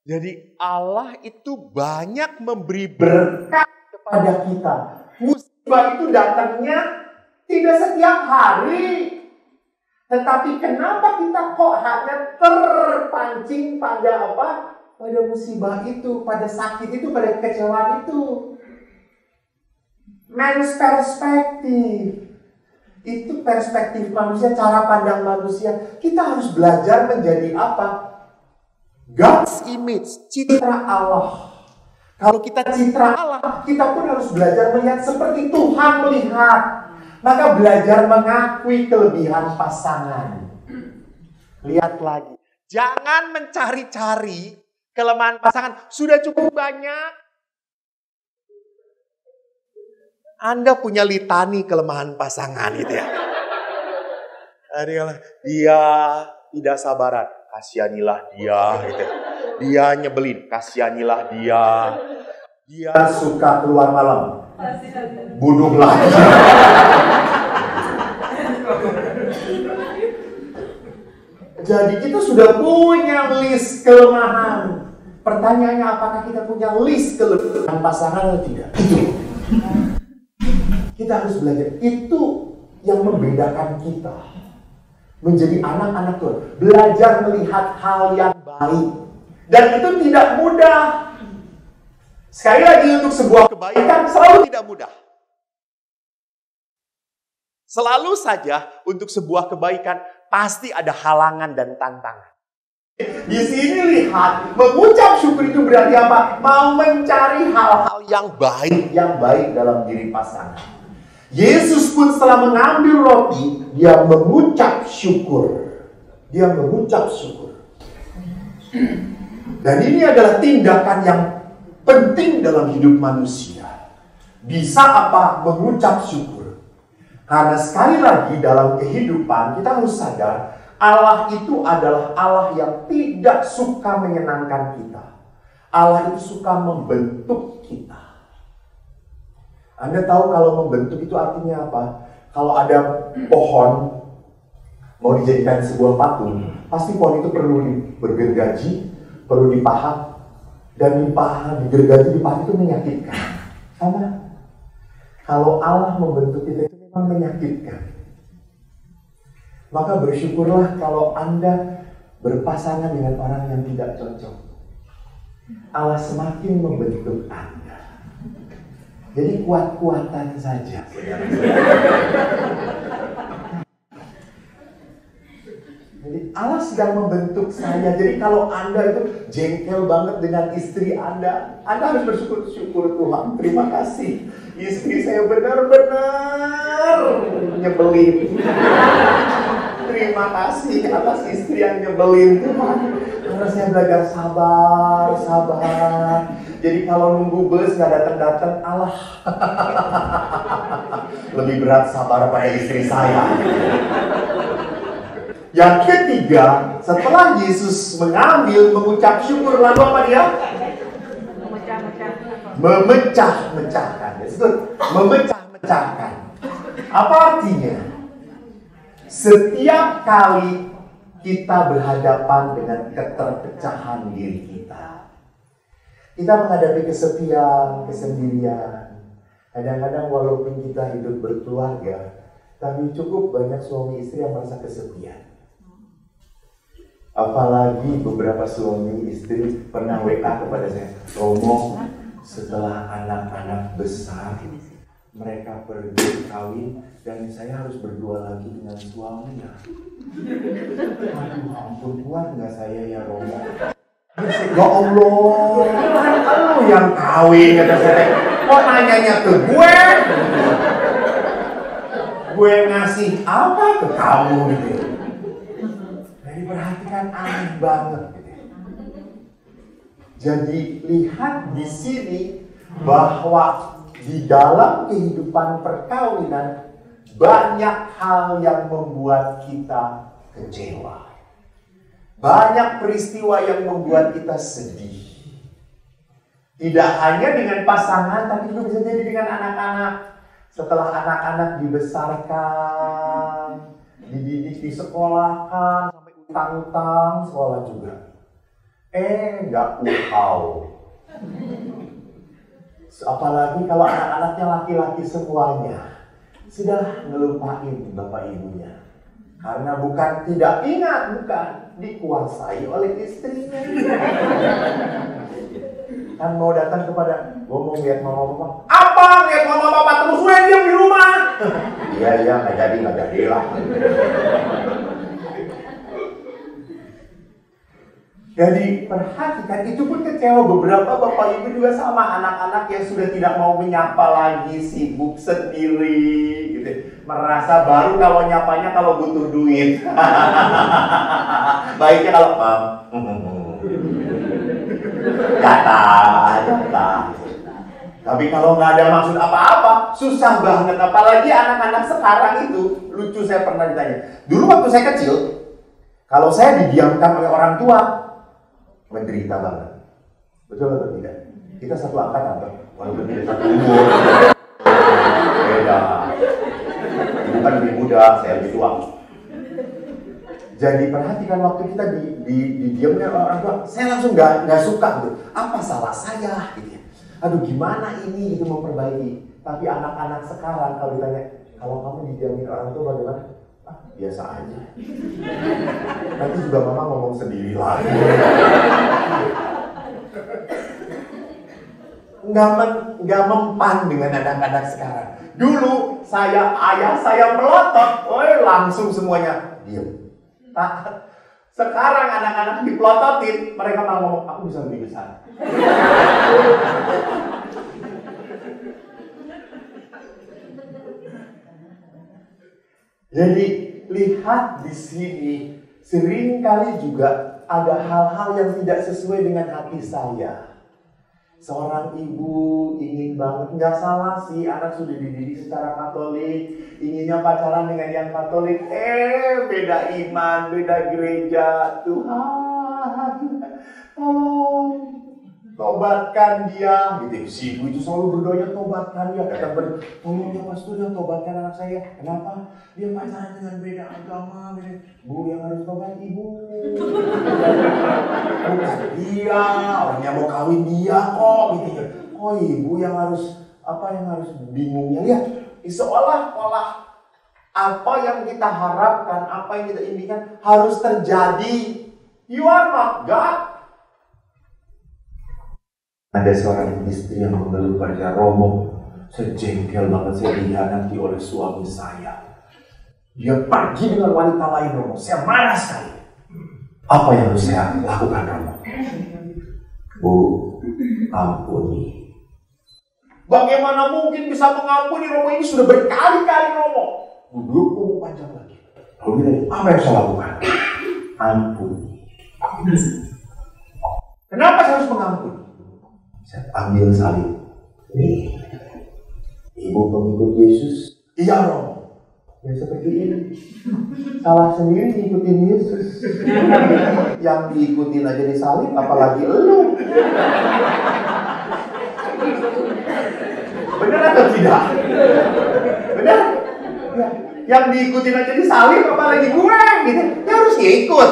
Speaker 1: Jadi Allah itu banyak memberi berkat kepada kita. Musibah itu datangnya tidak setiap hari. Tetapi kenapa kita kok hanya terpancing pada apa? Pada musibah itu, pada sakit itu, pada kekecewaan itu. Man's perspective. Itu perspektif manusia, cara pandang manusia. Kita harus belajar menjadi apa? God's image, citra Allah. Kalau kita citra Allah, kita pun harus belajar melihat seperti Tuhan melihat. Maka belajar mengakui kelebihan pasangan. Lihat lagi. Jangan mencari-cari kelemahan pasangan. Sudah cukup banyak. Anda punya litani kelemahan pasangan gitu ya. Dia tidak sabaran. Kasihanilah dia gitu. Dia nyebelin. Kasihanilah dia. Dia suka keluar malam. Bunuhlah dia. Jadi kita sudah punya list kelemahan. Pertanyaannya, apakah kita punya list kelemahan pasangan atau tidak? Kita harus belajar. Itu yang membedakan kita menjadi anak-anak Tuhan. Belajar melihat hal yang baik. Dan itu tidak mudah. Sekali lagi, untuk sebuah kebaikan selalu tidak mudah. Selalu saja untuk sebuah kebaikan pasti ada halangan dan tantangan. Di sini lihat, mengucap syukur itu berarti apa? Mau mencari hal-hal yang baik dalam diri pasangan. Yesus pun setelah mengambil roti, dia mengucap syukur. Dia mengucap syukur. Dan ini adalah tindakan yang penting dalam hidup manusia. Bisa apa? Mengucap syukur. Karena sekali lagi dalam kehidupan kita harus sadar, Allah itu adalah Allah yang tidak suka menyenangkan kita. Allah itu suka membentuk kita. Anda tahu kalau membentuk itu artinya apa? Kalau ada pohon mau dijadikan sebuah patung, pasti pohon itu perlu bergergaji, perlu dipahat, dan digergaji, dipahat itu menyakitkan. Sama. Kalau Allah membentuk kita itu memang menyakitkan. Maka bersyukurlah kalau Anda berpasangan dengan orang yang tidak cocok. Allah semakin membentuk Anda. Jadi kuat-kuatan saja. Jadi Allah sedang membentuk saya. Jadi kalau Anda itu jengkel banget dengan istri Anda harus bersyukur Tuhan. Terima kasih. Istri saya benar-benar nyebelin. Terima kasih atas istri yang nyebelin Tuhan. Karena saya belajar sabar. Jadi kalau nunggu bus nggak datang-datang, Allah lebih berat sabar pada istri saya. Yang ketiga, setelah Yesus mengucap syukur, lalu apa dia? Memecah-mecahkan. Memecah-mecahkan. Apa artinya? Setiap kali kita berhadapan dengan keterpecahan diri kita menghadapi kesepian, kesendirian. Kadang-kadang walaupun kita hidup berkeluarga, tapi cukup banyak suami istri yang merasa kesepian. Apalagi beberapa suami istri pernah WA kepada saya, Romo, setelah anak-anak besar, mereka pergi kawin dan saya harus berdua lagi dengan suaminya. Aduh, ampun, kuat nggak saya ya Romo? Ya Allah, kan lu yang kawin, kata saya. Kok nanyanya ke gue? Gue ngasih apa ke kamu gitu? Jadi perhatikan, aneh banget gitu. Jadi lihat di sini bahwa di dalam kehidupan perkawinan banyak hal yang membuat kita kecewa. Banyak peristiwa yang membuat kita sedih. Tidak hanya dengan pasangan, tapi juga bisa jadi dengan anak-anak. Setelah anak-anak dibesarkan, dididik, disekolahkan, sampai utang-utang sekolah juga. Nggak tahu. Apalagi kalau anak-anaknya laki-laki semuanya. Sudah ngelupain bapak ibunya. Karena bukan tidak ingat, bukan. Dikuasai oleh istrinya. Kan mau datang kepada, gue mau lihat mama papa. Apa? Lihat mama papa terus gue diam di rumah. Iya, nggak jadi lah. Jadi perhatikan, itu pun kecewa. Beberapa bapak ibu juga sama, anak-anak yang sudah tidak mau menyapa lagi, sibuk sendiri gitu. Merasa baru kalau nyapanya kalau butuh duit. Baiknya kalau jatah. Tapi kalau nggak ada maksud apa-apa, susah banget. Apalagi anak-anak sekarang itu, lucu, saya pernah ditanya. Dulu waktu saya kecil, kalau saya didiamkan oleh orang tua, menderita banget. Betul atau tidak? Kita satu angkatan, atau walaupun tidak satu umur. Beda. Ibu kan lebih muda, saya lebih tua. Jadi perhatikan waktu kita didiamkan oleh orang tua, saya langsung nggak suka gitu. Apa salah saya? Gitu. Aduh, gimana ini gitu memperbaiki. Tapi anak-anak sekarang kalau ditanya, kalau kamu didiamin orang tua bagaimana? Biasa aja. Nanti juga mama ngomong sendiri lagi. Nggak mempan dengan anak-anak sekarang. Dulu ayah saya melotot, langsung semuanya diam. Sekarang anak-anak dipelototin, mereka malah ngomong, aku bisa lebih besar. Jadi lihat di sini, seringkali juga ada hal-hal yang tidak sesuai dengan hati saya. Seorang ibu ingin banget, nggak salah sih, anak sudah dididik secara Katolik, inginnya pacaran dengan yang Katolik, beda iman, beda gereja. Tuhan, tolong tobatkan dia, gitu. Si ibu itu selalu berdoa, tobatkan dia. Kadang tolong ya pastor, yang tobatkan anak saya. Kenapa? Dia pacaran dengan beda agama. Bu, yang harus tobat ibu. Bukan dia, orangnya mau kawin dia kok, gitu. Oh ibu yang harus bingungnya. Lihat, seolah-olah apa yang kita harapkan, apa yang kita inginkan harus terjadi. You are not God. Ada seorang istri yang mengeluh pada Romo, saya jengkel banget, saya dikhianati oleh suami saya. Dia pergi dengan wanita lain, Romo. Saya marah sekali. Apa yang harus saya lakukan, Romo? Bu, ampuni. Bagaimana mungkin bisa mengampuni, Romo? Ini sudah berkali-kali, Romo. Bu, panjang lagi. Lalu dia, apa yang saya lakukan? Ampuni. Kenapa saya harus mengampuni? Saya ambil salib. Nih, ibu pengikut Yesus. Iya, Romo. Ya seperti ini. Salah sendiri ngikutin Yesus. Yang diikutin aja disalib, apalagi elu. Benar atau tidak? Benar? Ya. Yang diikutin aja disalib, apalagi gue, gitu. Ya harus ngikut.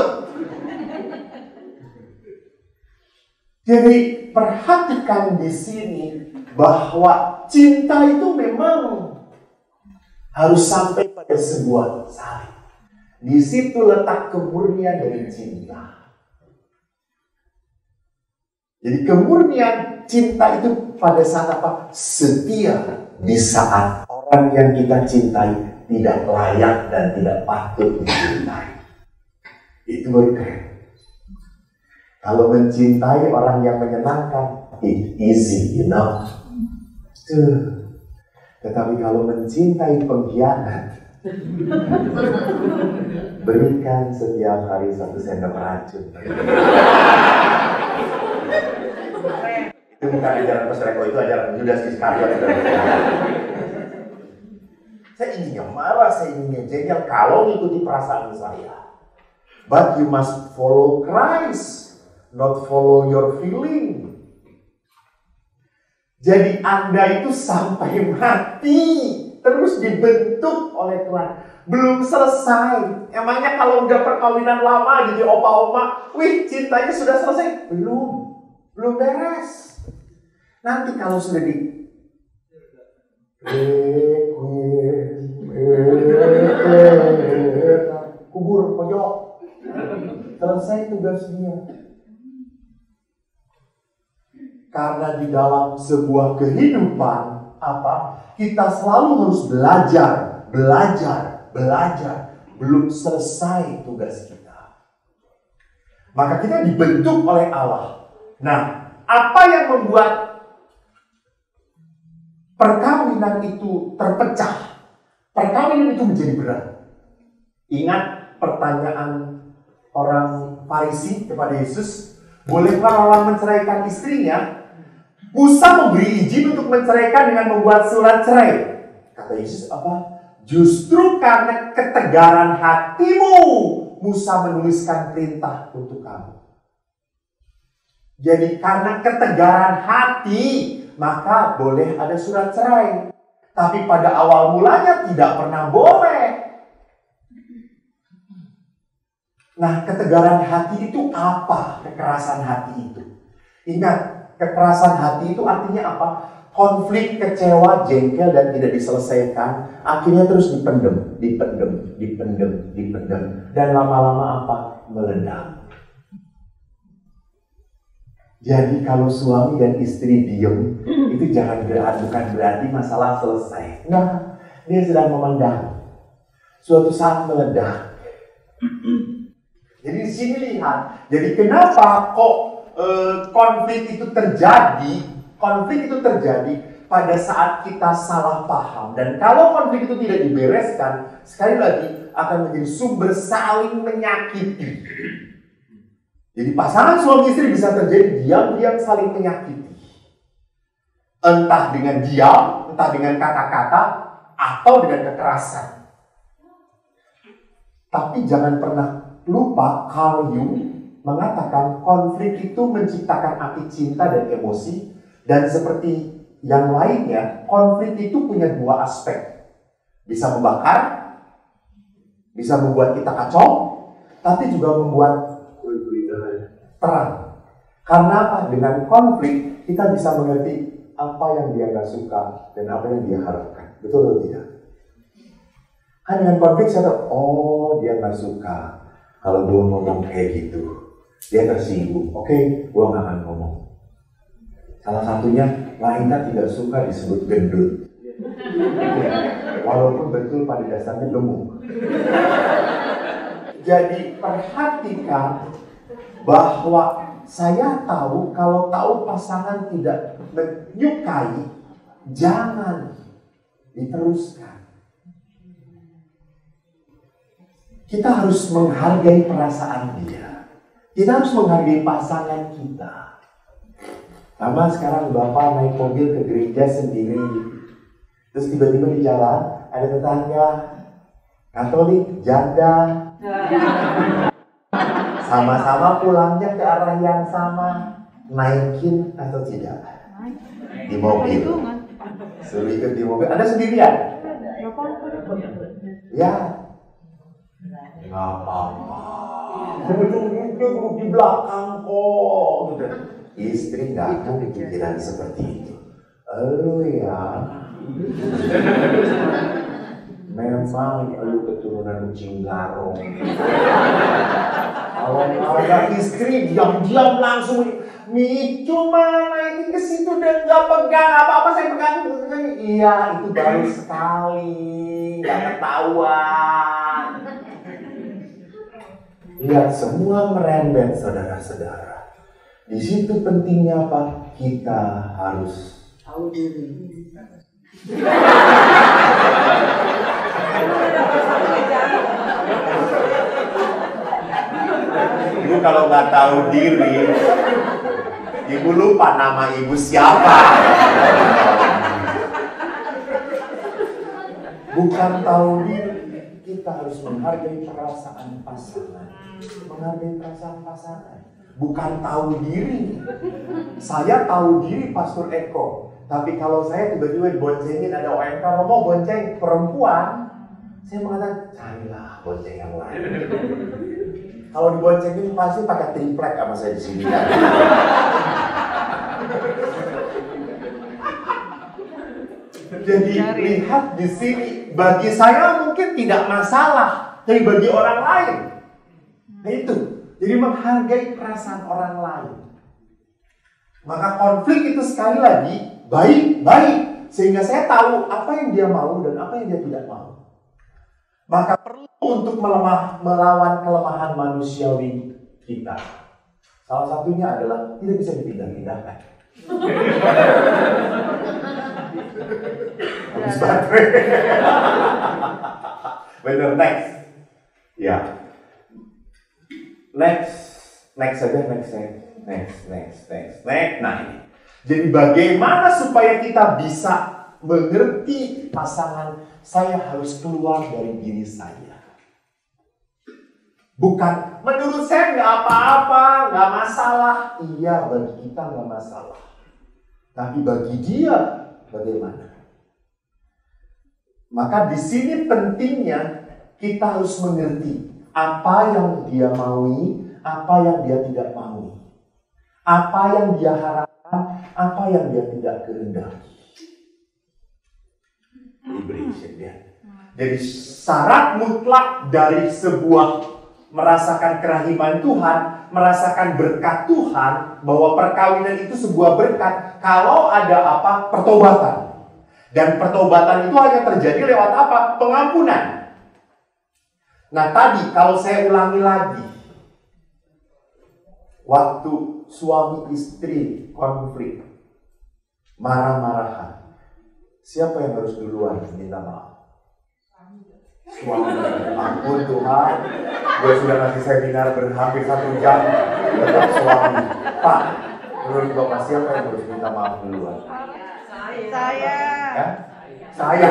Speaker 1: Jadi perhatikan di sini bahwa cinta itu memang harus sampai pada sebuah salib. Di situ letak kemurnian dari cinta. Jadi kemurnian cinta itu pada saat apa? Setia di saat orang yang kita cintai tidak layak dan tidak patut dicintai. Itu baru keren. Kalau mencintai orang yang menyenangkan, it's easy, you know. Tetapi kalau mencintai pengkhianat, berikan setiap hari 1 sendok racun. Itu bukan ajaran Pastor Eko, itu ajaran Yudas Iskariot. Saya inginnya marah, saya inginnya jengkel kalau ngikuti perasaan saya. But you must follow Christ. Not follow your feeling. Jadi Anda itu sampai mati terus dibentuk oleh Tuhan. Belum selesai. Emangnya kalau udah perkawinan lama jadi opa-oma, wih cintanya sudah selesai? Belum beres. Nanti kalau sudah di kubur pojok, selesai tugasnya. Karena di dalam sebuah kehidupan kita selalu harus belajar. Belum selesai tugas kita. Maka kita dibentuk oleh Allah. Nah, apa yang membuat perkawinan itu terpecah? Perkawinan itu menjadi berat. Ingat pertanyaan orang Farisi kepada Yesus, bolehkah orang menceraikan istrinya? Musa memberi izin untuk menceraikan dengan membuat surat cerai. Kata Yesus apa? Justru karena ketegaran hatimu, Musa menuliskan perintah untuk kamu. Jadi karena ketegaran hati, maka boleh ada surat cerai. Tapi pada awal mulanya tidak pernah boleh. Nah, ketegaran hati itu apa? Kekerasan hati itu. Ingat, kekerasan hati itu artinya apa? Konflik, kecewa, jengkel, dan tidak diselesaikan. Akhirnya terus dipendem. Dan lama-lama apa? Meledak. Jadi kalau suami dan istri diem, itu bukan berarti masalah selesai. Nah, dia sedang memendam. Suatu saat meledak. Jadi sini lihat. Jadi kenapa kok konflik itu terjadi? Konflik itu terjadi pada saat kita salah paham. Dan kalau konflik itu tidak dibereskan, sekali lagi akan menjadi sumber saling menyakiti. Jadi pasangan suami istri bisa terjadi diam-diam saling menyakiti. Entah dengan diam, entah dengan kata-kata, atau dengan kekerasan. Tapi jangan pernah lupa Carl Jung mengatakan konflik itu menciptakan api cinta dan emosi. Dan seperti yang lainnya, konflik itu punya dua aspek. Bisa membakar, bisa membuat kita kacau, tapi juga membuat terang. Karena apa? Dengan konflik kita bisa mengerti apa yang dia gak suka dan apa yang dia harapkan. Betul atau tidak? Kan dengan konflik saya tahu, oh dia gak suka kalau gue ngomong kayak gitu. Dia tersinggung. Oke, gue gak akan ngomong. Salah satunya, Lainnya tidak suka disebut gendut. Walaupun betul pada dasarnya gemuk. Jadi perhatikan bahwa saya tahu kalau tahu pasangan tidak menyukai, jangan diteruskan. Kita harus menghargai perasaan dia. Kita harus menghargai pasangan kita. Sama sekarang Bapak naik mobil ke gereja sendiri. Terus tiba-tiba di jalan ada tetangga Katolik, janda. Sama-sama pulangnya ke arah yang sama. Naikin atau tidak? Di mobil. Suruh ikut di mobil. Anda sendirian? Ya. Nggak apa-apa. Duduk di belakang kok. Istri nggak akan pikiran seperti itu. Lu ya. Memang lu keturunan kucing garong. Kalau ada istri diam-diam langsung cuma naikin ke situ dan nggak pegang apa-apa, saya pegang. Iya, itu baru sekali, nggak ketahuan. Lihat semua merembet, saudara-saudara. Di situ pentingnya apa? Kita harus tahu diri. Ibu kalau nggak tahu diri, ibu lupa nama ibu siapa. Bukan tahu diri, kita harus menghargai perasaan pasangan. Menghargai perasaan pasangan. Bukan tahu diri. Saya tahu diri Pastor Eko. Tapi kalau saya tiba-tiba boncengin ada OMK, mau bonceng perempuan, saya mengatakan, carilah bonceng yang lain. Kalau diboncengin pasti pakai triplek sama saya di sini. Jadi lihat di sini, bagi saya mungkin tidak masalah, tapi bagi orang lain, nah itu. Jadi menghargai perasaan orang lain. Maka konflik itu sekali lagi baik-baik. Sehingga saya tahu apa yang dia mau dan apa yang dia tidak mau. Maka perlu untuk melawan kelemahan manusiawi kita. Salah satunya adalah tidak bisa dipindah-pindahkan. Habis baterai. Bener, next. Ya. Next saja, next. Nah ini. Jadi bagaimana supaya kita bisa mengerti pasangan? Saya harus keluar dari diri saya. Bukan, menurut saya nggak apa-apa, nggak masalah. Iya, bagi kita nggak masalah. Tapi bagi dia, bagaimana? Maka di sini pentingnya kita harus mengerti apa yang dia maui, apa yang dia tidak maui. Apa yang dia harapkan, apa yang dia tidak kehendaki. Jadi syarat mutlak dari sebuah merasakan kerahiman Tuhan, merasakan berkat Tuhan, bahwa perkawinan itu sebuah berkat, kalau ada apa? Pertobatan. Dan pertobatan itu hanya terjadi lewat apa? Pengampunan. Nah tadi kalau saya ulangi lagi, Waktu suami istri konflik, marah-marahan, siapa yang harus duluan minta maaf? Suami. Ampun Tuhan, gue sudah ngasih seminar berhampir 1 jam, tetap suami. Pak, menurut Bapak siapa yang harus minta maaf duluan?
Speaker 2: Saya.
Speaker 1: Ya? Saya.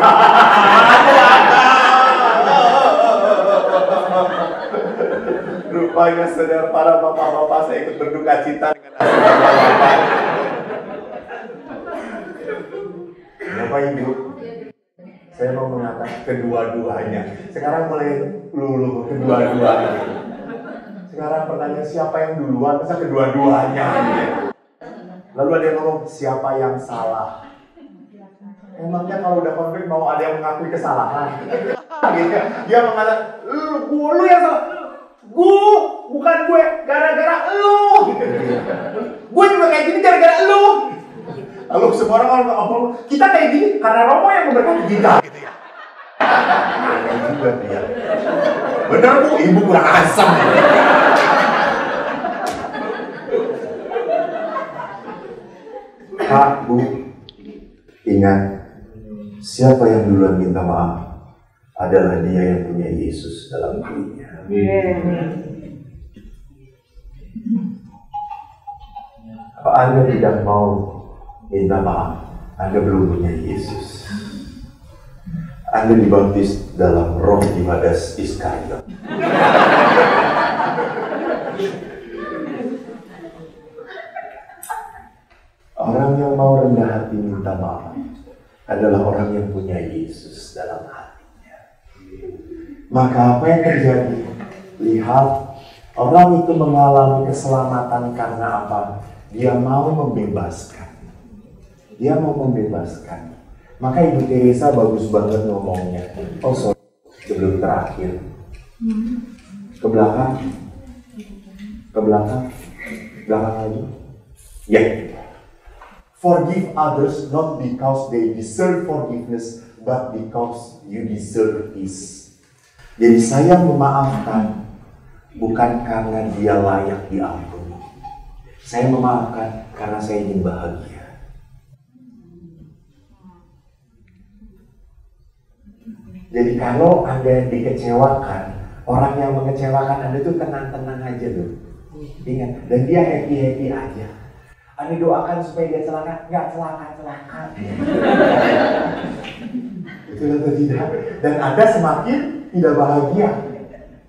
Speaker 1: Rupanya saudara para bapak-bapak, saya ikut berduka cita dengan bapak-bapak. Bapak Ibu, saya mau mengatakan kedua-duanya. Sekarang mulai lulu kedua-duanya. Sekarang pertanyaan siapa yang duluan, masa kedua-duanya. Lalu ada yang ngomong siapa yang salah. Emangnya kalau udah konflik mau ada yang mengakui kesalahan? Gitu. Dia mengatakan, lu yang salah. Bukan gue, gara-gara lu. Gue juga kayak gini gara-gara lu. Lalu semua orang ngomong, kita kayak gini karena Romo yang memberkati kita. Gitu ya. Kayak juga dia. Bener Bu, ibu kurang asem. Pak, Bu, ingat, siapa yang duluan minta maaf adalah dia yang punya Yesus dalam dirinya. Apa Anda tidak mau minta maaf? Anda belum punya Yesus. Anda dibaptis dalam roh Yudas Iskariot. Orang yang mau rendah hati minta maaf adalah orang yang punya Yesus dalam hatinya. Maka apa yang terjadi? Lihat, orang itu mengalami keselamatan karena apa? Dia mau membebaskan. Dia mau membebaskan. Maka Ibu Teresa bagus banget ngomongnya. Oh sorry, sebelum terakhir. Ke belakang. Ke belakang. Belakang lagi. Ya. Forgive others not because they deserve forgiveness, but because you deserve peace. Jadi saya memaafkan bukan karena dia layak diampuni. Saya memaafkan karena saya ingin bahagia. Jadi kalau Anda dikecewakan, orang yang mengecewakan Anda itu tenang-tenang aja loh. Ingat, dan dia happy-happy aja. Anda doakan supaya dia celaka, nggak celaka. Betul atau tidak? Dan Anda semakin tidak bahagia.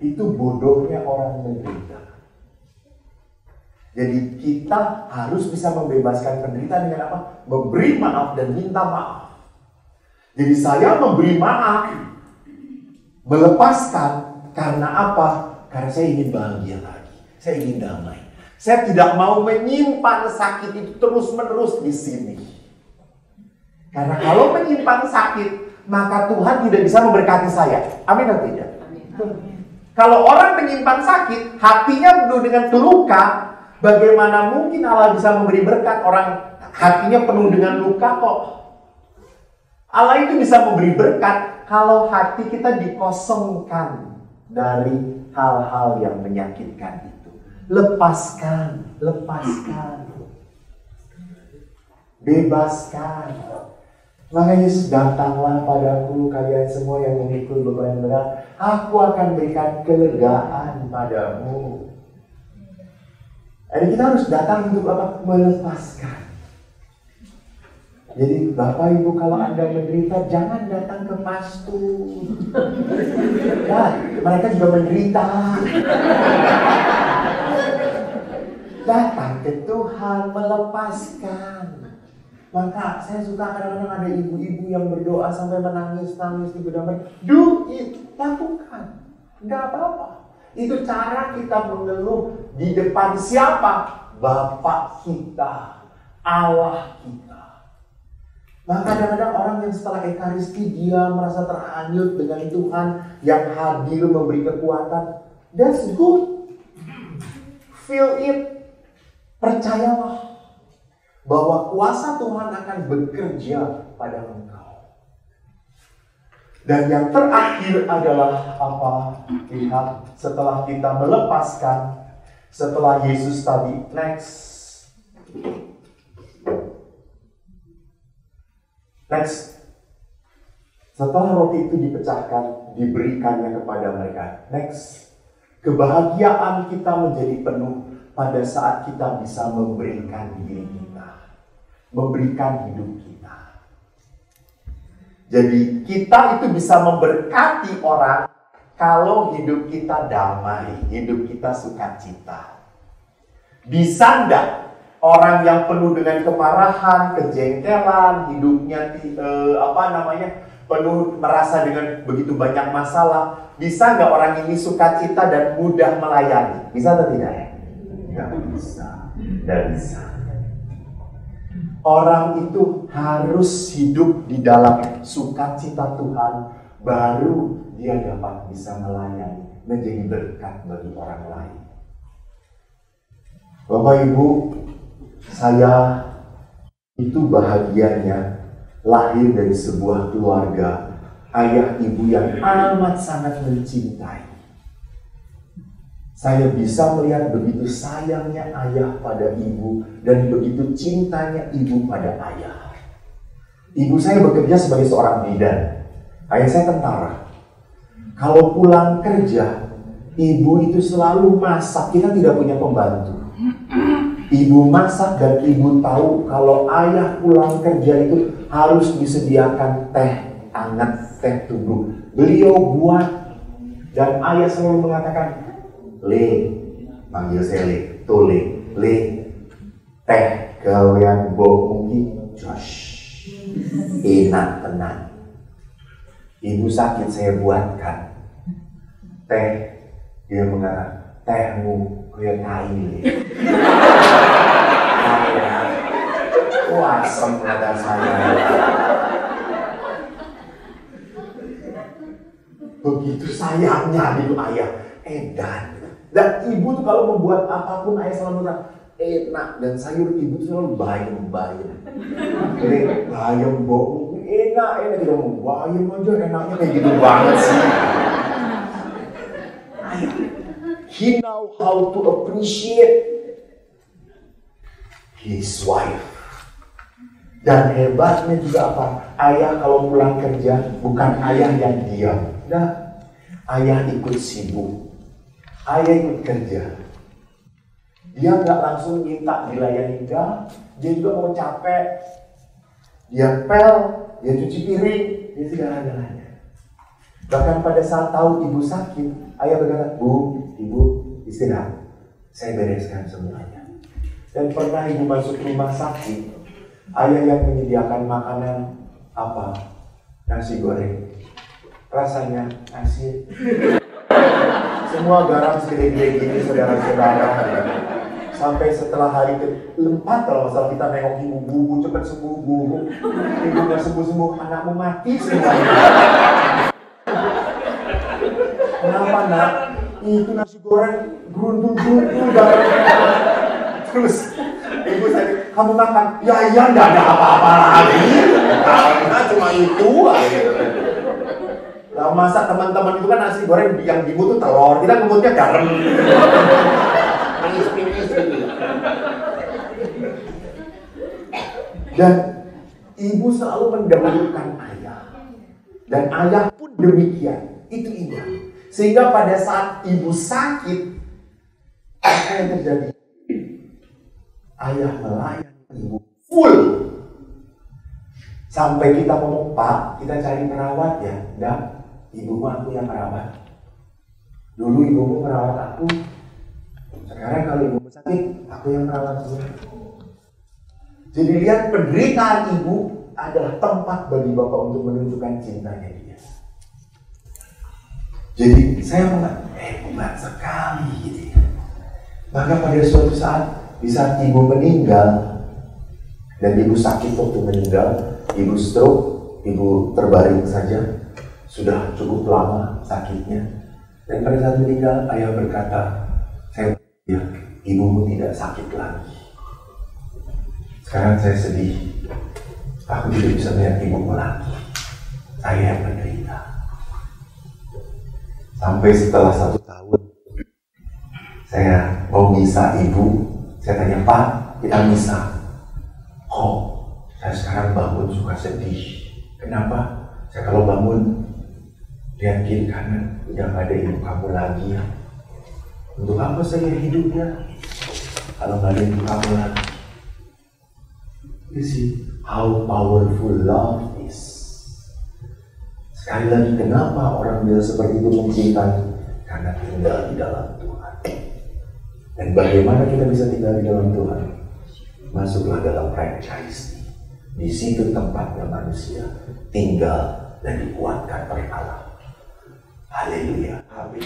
Speaker 1: Itu bodohnya orang menderita. Jadi kita harus bisa membebaskan penderita dengan apa? Memberi maaf dan minta maaf. Jadi saya memberi maaf, melepaskan karena apa? Karena saya ingin bahagia lagi. Saya ingin damai. Saya tidak mau menyimpan sakit itu terus-menerus di sini. Karena kalau menyimpan sakit, maka Tuhan tidak bisa memberkati saya. Amin atau tidak? Kalau orang menyimpan sakit, hatinya penuh dengan luka, bagaimana mungkin Allah bisa memberi berkat? Orang hatinya penuh dengan luka kok. Allah itu bisa memberi berkat kalau hati kita dikosongkan dari hal-hal yang menyakitkan itu. Lepaskan. Bebaskan. Maka Yesus, datanglah padaku kalian semua yang memikul beban berat, aku akan berikan kelegaan padamu. Jadi kita harus datang untuk apa? Melepaskan. Jadi Bapak Ibu kalau Anda menderita, jangan datang ke pastor. Nah, mereka juga menderita. Datang ke Tuhan, melepaskan. Maka saya suka kadang-kadang ada ibu-ibu yang berdoa sampai menangis-nangis di bedamai. Do it, lakukan. Enggak apa-apa. Itu cara kita mengeluh di depan siapa? Bapak kita, Allah kita. Maka kadang-kadang orang yang setelah Ekaristi dia merasa terhanyut dengan Tuhan yang hadir memberi kekuatan. That's good. Feel it. Percayalah bahwa kuasa Tuhan akan bekerja pada engkau. Dan yang terakhir adalah apa? Lihat, setelah kita melepaskan, Setelah Yesus tadi, next. Setelah roti itu dipecahkan, diberikannya kepada mereka. Next. Kebahagiaan kita menjadi penuh pada saat kita bisa memberikan diri kita. Memberikan hidup kita. Jadi kita itu bisa memberkati orang kalau hidup kita damai, hidup kita sukacita. Bisa enggak orang yang penuh dengan kemarahan, kejengkelan, hidupnya penuh merasa dengan begitu banyak masalah, bisa enggak orang ini sukacita dan mudah melayani? Bisa atau tidak ya? Enggak bisa. Enggak bisa. Orang itu harus hidup di dalam sukacita Tuhan, baru dia dapat bisa melayani, menjadi berkat bagi orang lain. Bapak Ibu, saya itu bahagianya lahir dari sebuah keluarga, ayah ibu yang amat sangat mencintai. Saya bisa melihat begitu sayangnya ayah pada ibu dan begitu cintanya ibu pada ayah. Ibu saya bekerja sebagai seorang bidan, ayah saya tentara. Kalau pulang kerja, ibu itu selalu masak. Kita tidak punya pembantu. Ibu masak dan ibu tahu kalau ayah pulang kerja itu harus disediakan teh hangat, teh tubruk. Beliau buat dan ayah selalu mengatakan, "Le," panggil saya Le, "Tole, Le, teh gawean Mbok mungkin Josh. Enak tenang. Ibu sakit saya buatkan teh." Dia mengatakan, "Tehmu kaya kail." Wah, asem kata saya. Begitu sayangnya itu ayah, edan. Dan ibu tuh kalau membuat apapun ayah selalu bilang enak, dan sayur ibu tuh selalu bayam. Jadi bayam bau enak kita mau bayam aja enaknya kayak gitu banget sih. He know how to appreciate his wife. Dan hebatnya juga apa? Ayah kalau pulang kerja bukan ayah yang diam. Nah, ayah ikut sibuk. Ayah ikut kerja. Dia nggak langsung minta dilayani, enggak. Dia juga mau capek. Dia pel, dia cuci piring, dia segala-galanya. Bahkan pada saat tahu ibu sakit, ayah berkata, "Bu, ibu istirahat. Saya bereskan semuanya." Dan pernah ibu masuk rumah sakit, ayah yang menyediakan makanan apa? Nasi goreng. Rasanya asin. Semua garam segede-gede gini, saudara-saudara. Sampai setelah hari ke-4 kalau masalah kita nengok ibu, cepat sembuh, Bu. Ibu gak sembuh-sembuh, anakmu mati semuanya. Kenapa, Nak? Itu nasi goreng gerundung-gerundung garam. Terus ibu saya, "Kamu makan?" "Ya, enggak ada apa-apa lagi. Karena cuma itu aja." Lah masa teman-teman itu kan nasi goreng yang dibutuh telur, kita ngemutnya garam. Manis-manis gitu. Dan ibu selalu mendahulukan ayah. Dan ayah pun demikian. Itu indah. Sehingga pada saat ibu sakit, apa yang terjadi? Ayah melayani ibu full. Sampai kita ngomong, "Pak, kita cari perawat ya." "Enggak, ibumu aku yang merawat. Dulu ibumu merawat aku. Sekarang kalau ibumu sakit, aku yang merawat dia." Jadi lihat, penderitaan ibu adalah tempat bagi Bapak untuk menunjukkan cintanya dia. Jadi saya mengatakan, hebat sekali gitu ya. Maka pada suatu saat, di saat ibu meninggal, dan ibu sakit waktu meninggal, ibu stroke, ibu terbaring saja, sudah cukup lama sakitnya. Dan pada saat meninggal, ayah berkata, "Saya ya, ibumu tidak sakit lagi. Sekarang saya sedih. Aku tidak bisa melihat ibumu lagi. Saya yang menderita." Sampai setelah 1 tahun, Saya mau misa ibu, saya tanya, Pak, kita misa. Kok saya sekarang bangun suka sedih? Kenapa? Saya kalau bangun, lihat kiri kanan, udah gak ada ibu kamu lagi ya. Untuk apa saya hidupnya kalau gak ada ibu kamu lagi? You see how powerful love is. Sekali lagi, kenapa orang bilang seperti itu mencintai? Karena tinggal di dalam Tuhan. Dan bagaimana kita bisa tinggal di dalam Tuhan? Masuklah dalam franchise. Di situ tempatnya manusia tinggal dan dikuatkan oleh Allah. Haleluya. Amin.